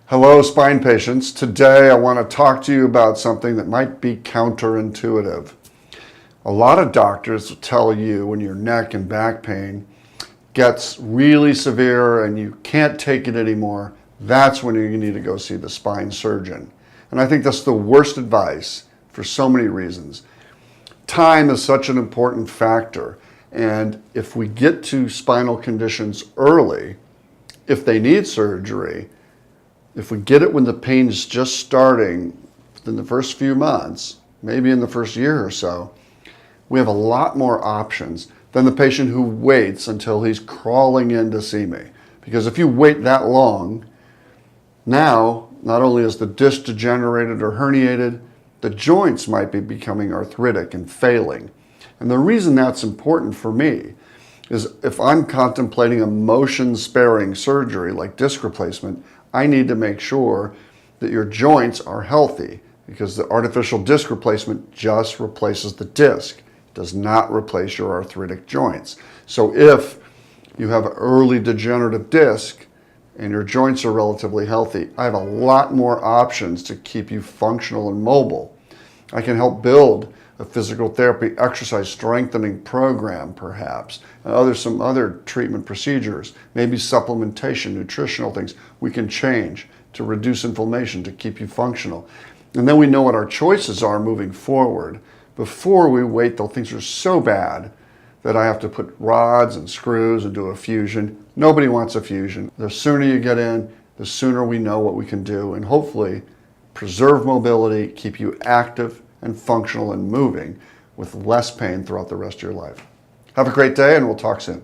Hello, spine patients. Today I want to talk to you about something that might be counterintuitive. A lot of doctors will tell you when your neck and back pain gets really severe and you can't take it anymore, that's when you need to go see the spine surgeon. And I think that's the worst advice for so many reasons. Time is such an important factor, and if we get to spinal conditions early, if they need surgery, if we get it when the pain is just starting within the first few months, maybe in the first year or so, we have a lot more options than the patient who waits until he's crawling in to see me. Because if you wait that long, now not only is the disc degenerated or herniated, the joints might be becoming arthritic and failing. And the reason that's important for me is if I'm contemplating a motion-sparing surgery like disc replacement, I need to make sure that your joints are healthy, because the artificial disc replacement just replaces the disc. It does not replace your arthritic joints. So if you have an early degenerative disc and your joints are relatively healthy, I have a lot more options to keep you functional and mobile. I can help build a physical therapy exercise strengthening program, perhaps, and some other treatment procedures, maybe supplementation, nutritional things we can change to reduce inflammation, to keep you functional. And then we know what our choices are moving forward before we wait till things are so bad that I have to put rods and screws and do a fusion. Nobody wants a fusion. The sooner you get in, the sooner we know what we can do, and hopefully preserve mobility, keep you active and functional and moving with less pain throughout the rest of your life. Have a great day, and we'll talk soon.